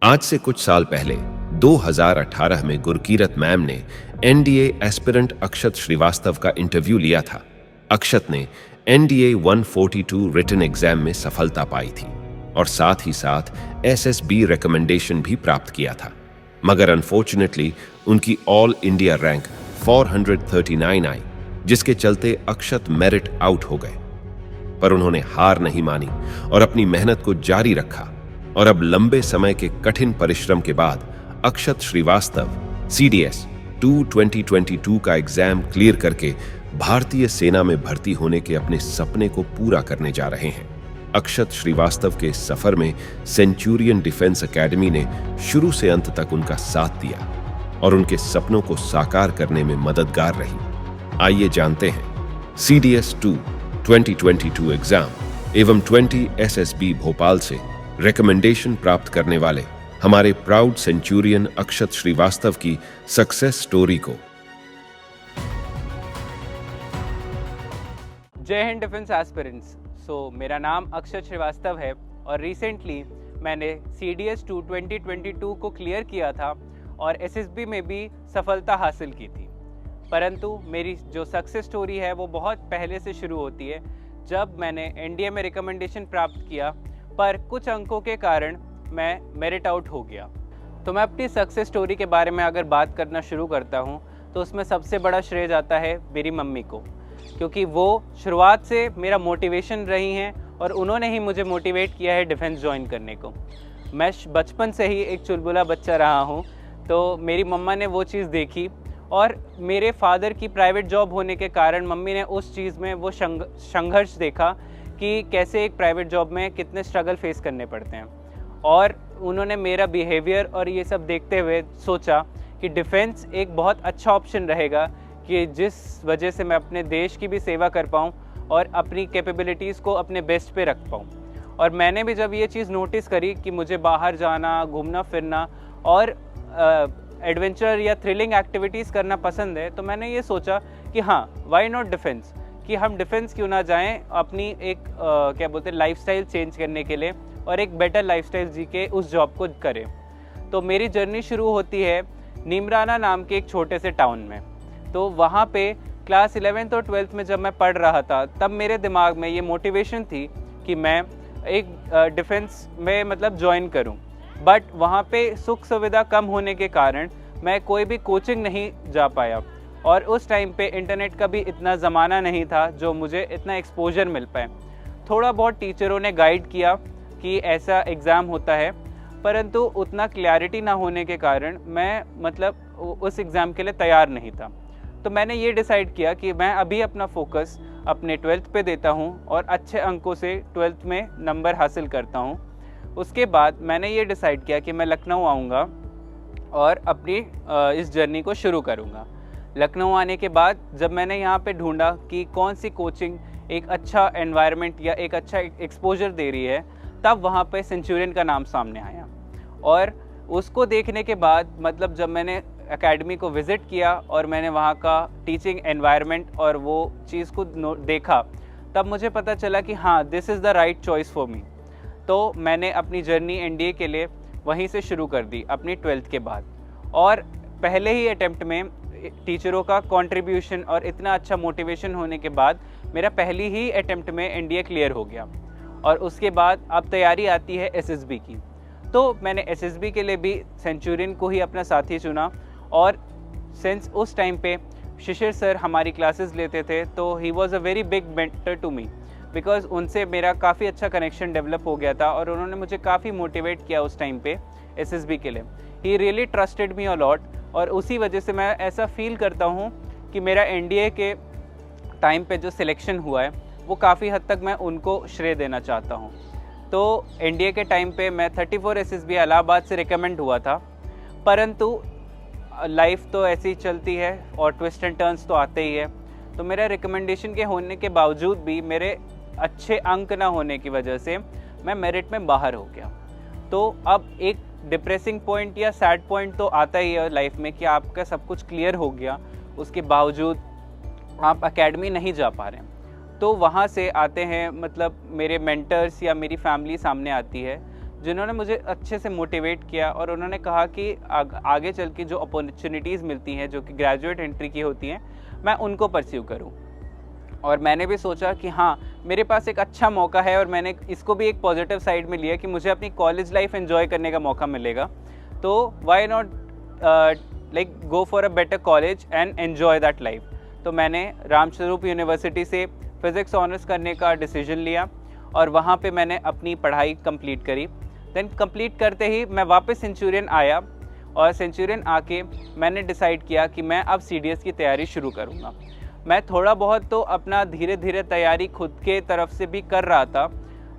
आज से कुछ साल पहले 2018 में गुरकीरत मैम ने एनडीए एस्पिरेंट अक्षत श्रीवास्तव का इंटरव्यू लिया था। अक्षत ने एनडीए 142 रिटन एग्जाम में सफलता पाई थी और साथ ही साथ एसएसबी रिकमेंडेशन भी प्राप्त किया था, मगर अनफॉर्चुनेटली उनकी ऑल इंडिया रैंक 439 आई, जिसके चलते अक्षत मेरिट आउट हो गए। पर उन्होंने हार नहीं मानी और अपनी मेहनत को जारी रखा और अब लंबे समय के कठिन परिश्रम के बाद अक्षत श्रीवास्तव CDS-2 2022 का एग्जाम क्लियर करके भारतीय सेना में भर्ती होने के अपने सपने को पूरा करने जा रहे हैं। अक्षत श्रीवास्तव के सफर में सेंचुरियन डिफेंस एकेडमी ने शुरू से अंत तक उनका साथ दिया और उनके सपनों को साकार करने में मददगार रही। आइए जानते हैं CDS-2 2022 एग्जाम एवं 20 SSB भोपाल से रिकमेंडेशन प्राप्त करने वाले हमारे प्राउड सेंचुरियन अक्षत श्रीवास्तव की सक्सेस स्टोरी को। जय हिंद डिफेंस एस्पिरेंट्स। मेरा नाम अक्षत श्रीवास्तव है और रिसेंटली मैंने CDS-2 2022 को क्लियर किया था और SSB में भी सफलता हासिल की थी। परंतु मेरी जो सक्सेस स्टोरी है वो बहुत पहले से शुरू होती है, जब मैंने एनडीए में रिकमेंडेशन प्राप्त किया पर कुछ अंकों के कारण मैं मेरिट आउट हो गया। तो मैं अपनी सक्सेस स्टोरी के बारे में अगर बात करना शुरू करता हूँ तो उसमें सबसे बड़ा श्रेय जाता है मेरी मम्मी को, क्योंकि वो शुरुआत से मेरा मोटिवेशन रही हैं और उन्होंने ही मुझे मोटिवेट किया है डिफेंस ज्वाइन करने को। मैं बचपन से ही एक चुलबुला बच्चा रहा हूँ, तो मेरी मम्मा ने वो चीज़ देखी और मेरे फादर की प्राइवेट जॉब होने के कारण मम्मी ने उस चीज़ में वो संघर्ष देखा कि कैसे एक प्राइवेट जॉब में कितने स्ट्रगल फेस करने पड़ते हैं, और उन्होंने मेरा बिहेवियर और ये सब देखते हुए सोचा कि डिफेंस एक बहुत अच्छा ऑप्शन रहेगा कि जिस वजह से मैं अपने देश की भी सेवा कर पाऊँ और अपनी कैपेबिलिटीज़ को अपने बेस्ट पे रख पाऊँ। और मैंने भी जब ये चीज़ नोटिस करी कि मुझे बाहर जाना, घूमना फिरना और एडवेंचर या थ्रिलिंग एक्टिविटीज़ करना पसंद है, तो मैंने ये सोचा कि हाँ, वाई नॉट डिफेंस, कि हम डिफेंस क्यों ना जाएं अपनी एक क्या बोलते हैं लाइफस्टाइल चेंज करने के लिए और एक बेटर लाइफस्टाइल जी के उस जॉब को करें। तो मेरी जर्नी शुरू होती है नीमराना नाम के एक छोटे से टाउन में। तो वहाँ पे क्लास 11th और 12th में जब मैं पढ़ रहा था, तब मेरे दिमाग में ये मोटिवेशन थी कि मैं एक डिफेंस में मतलब ज्वाइन करूँ। बट वहाँ पे सुख सुविधा कम होने के कारण मैं कोई भी कोचिंग नहीं जा पाया, और उस टाइम पे इंटरनेट का भी इतना ज़माना नहीं था जो मुझे इतना एक्सपोजर मिल पाए। थोड़ा बहुत टीचरों ने गाइड किया कि ऐसा एग्ज़ाम होता है, परंतु उतना क्लैरिटी ना होने के कारण मैं मतलब उस एग्ज़ाम के लिए तैयार नहीं था। तो मैंने ये डिसाइड किया कि मैं अभी अपना फोकस अपने 12th पे देता हूँ और अच्छे अंकों से 12th में नंबर हासिल करता हूँ। उसके बाद मैंने ये डिसाइड किया कि मैं लखनऊ आऊँगा और अपनी इस जर्नी को शुरू करूँगा। लखनऊ आने के बाद जब मैंने यहाँ पे ढूंढा कि कौन सी कोचिंग एक अच्छा एनवायरनमेंट या एक अच्छा एक्सपोजर दे रही है, तब वहाँ पे सेंचुरियन का नाम सामने आया। और उसको देखने के बाद मतलब जब मैंने एकेडमी को विज़िट किया और मैंने वहाँ का टीचिंग एनवायरनमेंट और वो चीज़ को देखा, तब मुझे पता चला कि हाँ, this is the right choice for me. तो मैंने अपनी जर्नी एनडीए के लिए वहीं से शुरू कर दी अपनी 12th के बाद, और पहले ही अटेम्प्ट में टीचरों का कंट्रीब्यूशन और इतना अच्छा मोटिवेशन होने के बाद मेरा पहली ही अटेम्प्ट में एनडीए क्लियर हो गया। और उसके बाद अब तैयारी आती है एसएसबी की। तो मैंने एसएसबी के लिए भी सेंचुरियन को ही अपना साथी चुना, और सिंस उस टाइम पे शिशिर सर हमारी क्लासेस लेते थे, तो he was a very big mentor to me, because उनसे मेरा काफ़ी अच्छा कनेक्शन डेवलप हो गया था और उन्होंने मुझे काफ़ी मोटिवेट किया उस टाइम पे एसएसबी के लिए। He really trusted me a lot, और उसी वजह से मैं ऐसा फील करता हूँ कि मेरा एनडीए के टाइम पे जो सिलेक्शन हुआ है वो काफ़ी हद तक मैं उनको श्रेय देना चाहता हूँ। तो एनडीए के टाइम पे मैं 34 एसएसबी इलाहाबाद से रिकमेंड हुआ था, परंतु लाइफ तो ऐसी चलती है और ट्विस्ट एंड टर्न्स तो आते ही है। तो मेरा रिकमेंडेशन के होने के बावजूद भी मेरे अच्छे अंक ना होने की वजह से मैं मेरिट में बाहर हो गया। तो अब एक डिप्रेसिंग पॉइंट या सैड पॉइंट तो आता ही है लाइफ में कि आपका सब कुछ क्लियर हो गया, उसके बावजूद आप एकेडमी नहीं जा पा रहे हैं। तो वहाँ से आते हैं मतलब मेरे मेंटर्स या मेरी फैमिली सामने आती है। जिन्होंने मुझे अच्छे से मोटिवेट किया और उन्होंने कहा कि आगे चल के जो अपॉर्चुनिटीज़ मिलती हैं जो कि ग्रेजुएट एंट्री की होती हैं, मैं उनको परस्यू करूं। और मैंने भी सोचा कि हाँ, मेरे पास एक अच्छा मौका है और मैंने इसको भी एक पॉजिटिव साइड में लिया कि मुझे अपनी कॉलेज लाइफ एंजॉय करने का मौका मिलेगा, तो why not like go for a better college and enjoy that life. तो मैंने रामस्वरूप यूनिवर्सिटी से फिज़िक्स ऑनर्स करने का डिसीजन लिया और वहाँ पे मैंने अपनी पढ़ाई कंप्लीट करी। देन कंप्लीट करते ही मैं वापस सेंचुरियन आया और सेंचुरियन आके मैंने डिसाइड किया कि मैं अब CDS की तैयारी शुरू करूँगा। मैं थोड़ा बहुत तो अपना धीरे धीरे तैयारी खुद के तरफ से भी कर रहा था,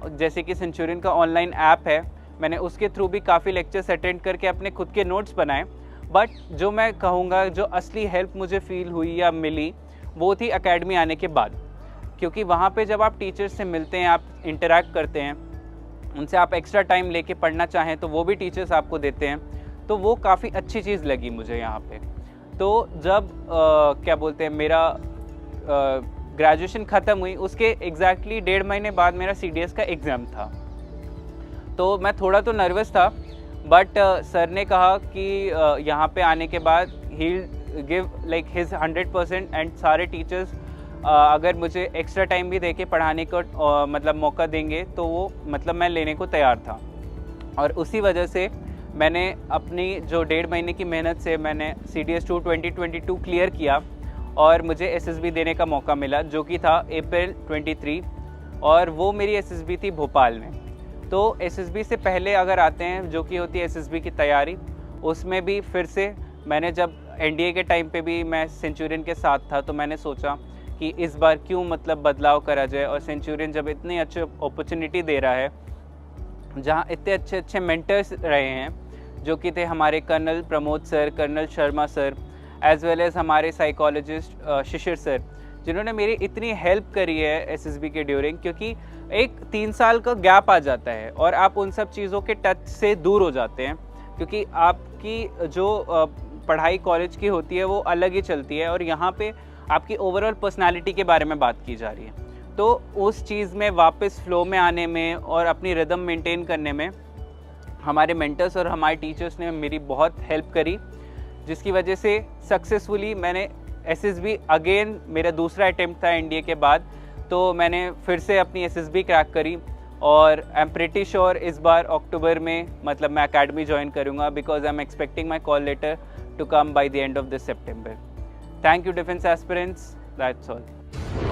जैसे कि सेंचुरियन का ऑनलाइन ऐप है, मैंने उसके थ्रू भी काफ़ी लेक्चर्स अटेंड करके अपने खुद के नोट्स बनाए। बट जो मैं कहूँगा जो असली हेल्प मुझे फील हुई या मिली वो थी एकेडमी आने के बाद, क्योंकि वहाँ पे जब आप टीचर्स से मिलते हैं, आप इंटरेक्ट करते हैं उनसे, आप एक्स्ट्रा टाइम लेके पढ़ना चाहें तो वो भी टीचर्स आपको देते हैं, तो वो काफ़ी अच्छी चीज़ लगी मुझे यहाँ पे। तो जब क्या बोलते हैं मेरा ग्रेजुएशन ख़त्म हुई, उसके एग्जैक्टली 1.5 महीने बाद मेरा CDS का एग्ज़ाम था। तो मैं थोड़ा तो नर्वस था, बट सर ने कहा कि यहाँ पे आने के बाद ही गिव लाइक हिज 100% एंड सारे टीचर्स अगर मुझे एक्स्ट्रा टाइम भी देके पढ़ाने को मतलब मौका देंगे तो वो मतलब मैं लेने को तैयार था। और उसी वजह से मैंने अपनी जो 1.5 महीने की मेहनत से मैंने CDS-2 2022 क्लियर किया और मुझे SSB देने का मौका मिला, जो कि था अप्रैल 23, और वो मेरी SSB थी भोपाल में। तो SSB से पहले अगर आते हैं जो कि होती है SSB की तैयारी, उसमें भी फिर से मैंने जब NDA के टाइम पे भी मैं सेंचुरियन के साथ था, तो मैंने सोचा कि इस बार क्यों मतलब बदलाव करा जाए, और सेंचुरियन जब इतनी अच्छी अपॉर्चुनिटी दे रहा है, जहाँ इतने अच्छे अच्छे मेंटर्स रहे हैं जो कि थे हमारे colonel Pramod sir, colonel Sharma sir, as well as हमारे साइकोलॉजिस्ट शिशिर सर, जिन्होंने मेरी इतनी हेल्प करी है SSB के ड्यूरिंग, क्योंकि एक 3 साल का गैप आ जाता है और आप उन सब चीज़ों के टच से दूर हो जाते हैं, क्योंकि आपकी जो पढ़ाई कॉलेज की होती है वो अलग ही चलती है और यहाँ पे आपकी ओवरऑल पर्सनालिटी के बारे में बात की जा रही है। तो उस चीज़ में वापस फ्लो में आने में और अपनी रिदम मेंटेन करने में हमारे मेंटर्स और हमारे टीचर्स ने मेरी बहुत हेल्प करी, जिसकी वजह से सक्सेसफुली मैंने SSB अगेन, मेरा दूसरा अटेम्प्ट था NDA के बाद, तो मैंने फिर से अपनी SSB क्रैक करी और आई एम प्रिटी श्योर इस बार अक्टूबर में मतलब मैं अकेडमी ज्वाइन करूँगा, because I am expecting my call letter to come by the end of this September. Thank you, defense aspirants. That's all.